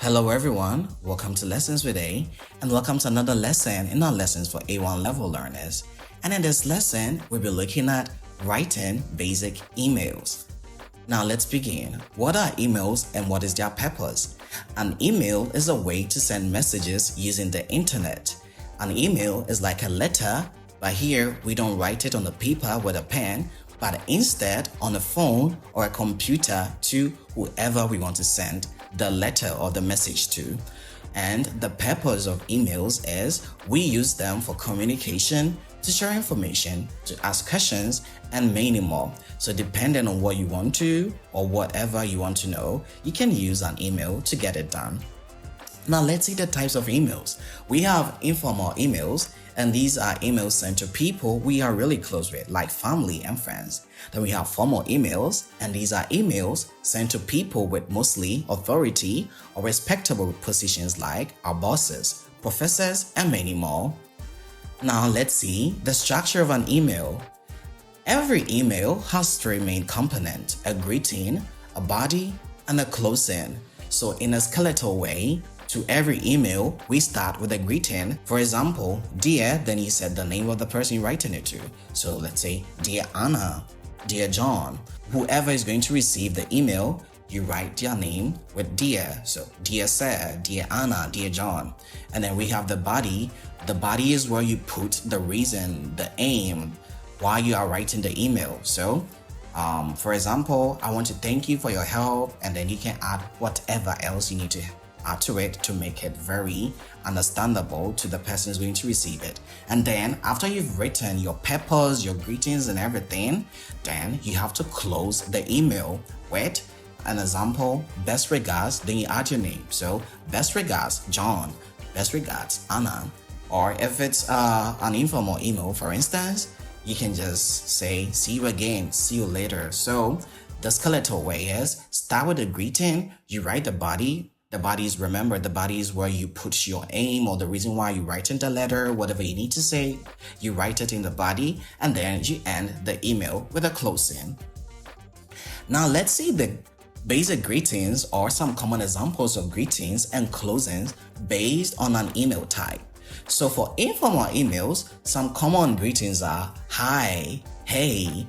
Hello everyone, welcome to Lessons with A and welcome to another lesson in our lessons for A1 level learners. And in this lesson, we'll be looking at writing basic emails. Now let's begin. What are emails and what is their purpose? An email is a way to send messages using the internet. An email is like a letter, but here we don't write it on the paper with a pen, but instead on a phone or a computer to whoever we want to send the letter or the message to. And the purpose of emails is we use them for communication, to share information, to ask questions, and many more. So depending on what you want to or whatever you want to know, you can use an email to get it done. Now let's see the types of emails. We have informal emails, and these are emails sent to people we are really close with, like family and friends. Then we have formal emails, and these are emails sent to people with mostly authority or respectable positions like our bosses, professors, and many more. Now let's see the structure of an email. Every email has three main components: a greeting, a body, and a closing. So in a skeletal way, to every email, we start with a greeting. For example, dear, then you said the name of the person you're writing it to. So let's say, dear Anna, dear John. Whoever is going to receive the email, you write their name with dear. So dear Sir, dear Anna, dear John. And then we have the body. The body is where you put the reason, the aim, why you are writing the email. So for example, I want to thank you for your help, and then you can add whatever else you need to add to it to make it very understandable to the person who's going to receive it. And then after you've written your purpose, your greetings and everything, then you have to close the email with an example, best regards, then you add your name. So best regards, John, best regards, Anna. Or if it's an informal email, for instance, you can just say, see you again, see you later. So the skeletal way is start with a greeting, you write the body. The body is, remember, the body is where you put your aim or the reason why you write in the letter, whatever you need to say, you write it in the body, and then you end the email with a closing. Now let's see the basic greetings or some common examples of greetings and closings based on an email type. So for informal emails, some common greetings are hi, hey.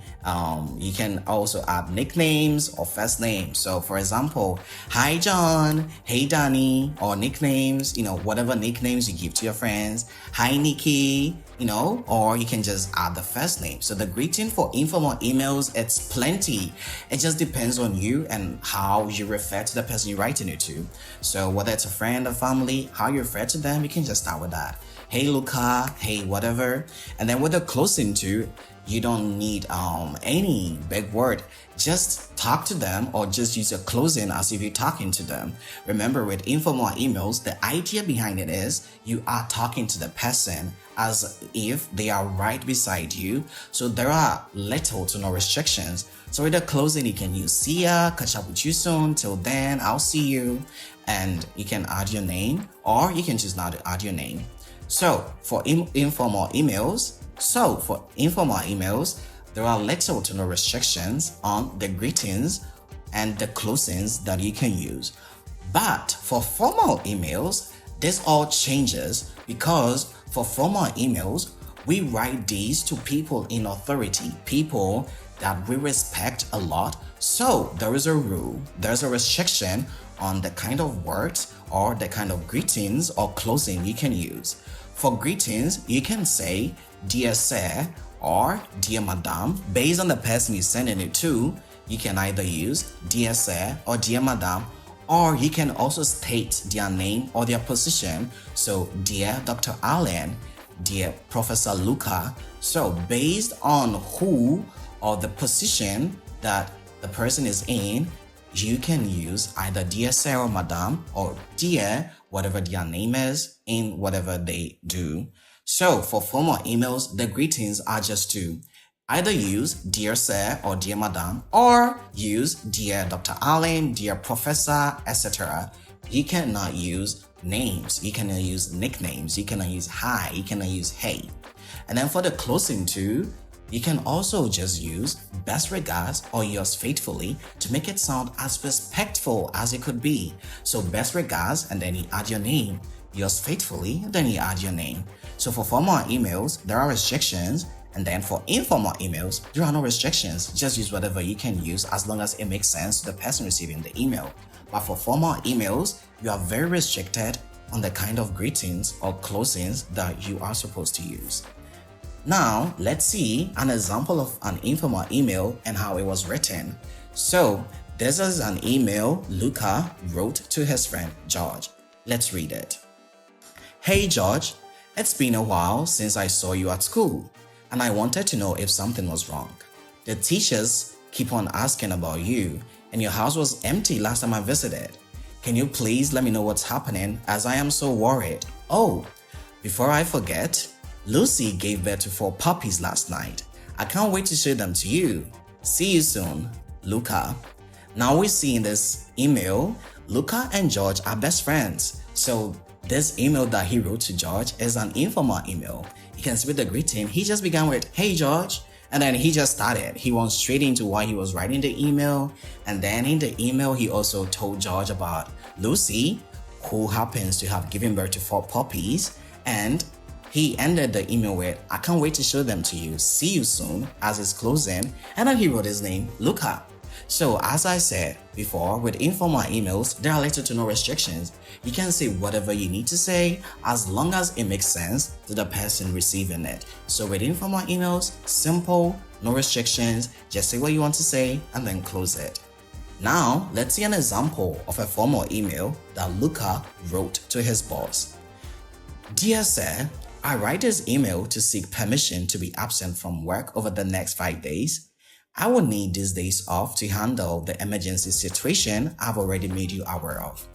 You can also add nicknames or first names. So for example, hi John, hey Danny, or nicknames, whatever nicknames you give to your friends. Hi Nikki, or you can just add the first name. So the greeting for informal emails, it's plenty. It just depends on you and how you refer to the person you're writing it to. So whether it's a friend or family, how you refer to them, you can just start with that. Hey Luca, hey whatever. And then with the closing too, you don't need any big word. Just talk to them or just use a closing as if you're talking to them. Remember, with informal emails, the idea behind it is you are talking to the person as if they are right beside you. So there are little to no restrictions. So with the closing, you can use see ya, catch up with you soon, till then, I'll see you. And you can add your name, or you can choose not to add your name. So for informal emails, there are little to no restrictions on the greetings and the closings that you can use. But for formal emails, this all changes, because for formal emails, we write these to people in authority, people that we respect a lot. So there is a rule, there's a restriction on the kind of words or the kind of greetings or closing you can use. For greetings, you can say dear sir or dear madam. Based on the person you're sending it to, you can either use dear sir or dear madam, or you can also state their name or their position. So dear Dr. Allen, dear Professor Luca. So based on who or the position that the person is in, you can use either dear sir or madam, or dear whatever their name is in whatever they do. So for formal emails, the greetings are just to either use dear sir or dear madam, or use dear Dr. Allen, dear professor, etc. You cannot use names, you cannot use nicknames, you cannot use hi, you cannot use hey. And then for the closing too, You can also just use best regards or yours faithfully to make it sound as respectful as it could be. So best regards and then you add your name. Yours faithfully, then you add your name. So for formal emails, there are restrictions, and then for informal emails, there are no restrictions. Just use whatever you can use as long as it makes sense to the person receiving the email. But for formal emails, you are very restricted on the kind of greetings or closings that you are supposed to use. Now, let's see an example of an informal email and how it was written. So, this is an email Luca wrote to his friend George. Let's read it. Hey George, it's been a while since I saw you at school, and I wanted to know if something was wrong. The teachers keep on asking about you, and your house was empty last time I visited. Can you please let me know what's happening, as I am so worried? Oh, before I forget, Lucy gave birth to 4 puppies last night. I can't wait to show them to you. See you soon, Luca. Now we see in this email, Luca and George are best friends. So this email that he wrote to George is an informal email. You can see with the greeting, he just began with, hey George, and then he just started. He went straight into why he was writing the email, and then in the email he also told George about Lucy, who happens to have given birth to 4 puppies, and he ended the email with, I can't wait to show them to you, see you soon, as his closing, and then he wrote his name, Luca. So as I said before, with informal emails, there are little to no restrictions. You can say whatever you need to say as long as it makes sense to the person receiving it. So with informal emails, simple, no restrictions, just say what you want to say and then close it. Now, let's see an example of a formal email that Luca wrote to his boss. Dear Sir, I write this email to seek permission to be absent from work over the next 5 days. I will need these days off to handle the emergency situation I've already made you aware of.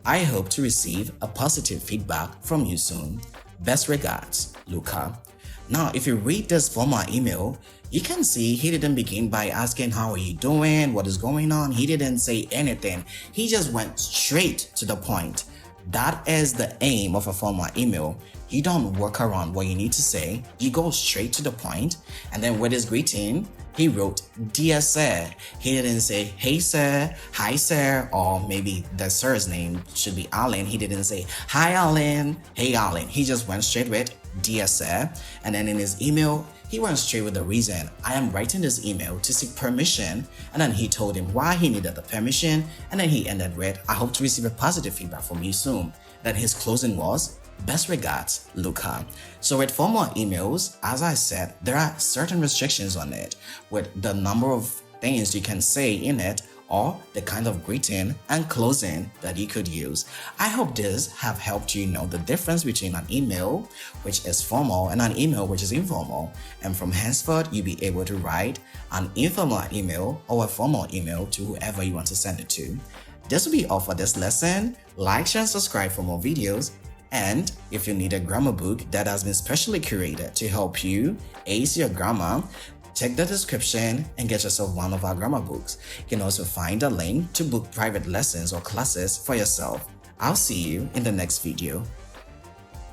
I hope to receive a positive feedback from you soon. Best regards, Luca. Now, if you read this formal email, you can see he didn't begin by asking how are you doing, what is going on. He didn't say anything. He just went straight to the point. That is the aim of a formal email. You don't work around what you need to say. You go straight to the point, and then with his greeting, he wrote, Dear Sir. He didn't say, hey sir, hi sir, or maybe the sir's name should be Alan. He didn't say, hi Alan, hey Alan. He just went straight with, Dear Sir. And then in his email, he went straight with the reason. I am writing this email to seek permission. And then he told him why he needed the permission. And then he ended with, I hope to receive a positive feedback from you soon. Then his closing was, best regards, Luca. So with formal emails, as I said, there are certain restrictions on it with the number of things you can say in it or the kind of greeting and closing that you could use. I hope this have helped you know the difference between an email which is formal and an email which is informal. And from henceforth, you'll be able to write an informal email or a formal email to whoever you want to send it to. This will be all for this lesson. Like, share, and subscribe for more videos. And if you need a grammar book that has been specially curated to help you ace your grammar, check the description and get yourself one of our grammar books. You can also find a link to book private lessons or classes for yourself. I'll see you in the next video.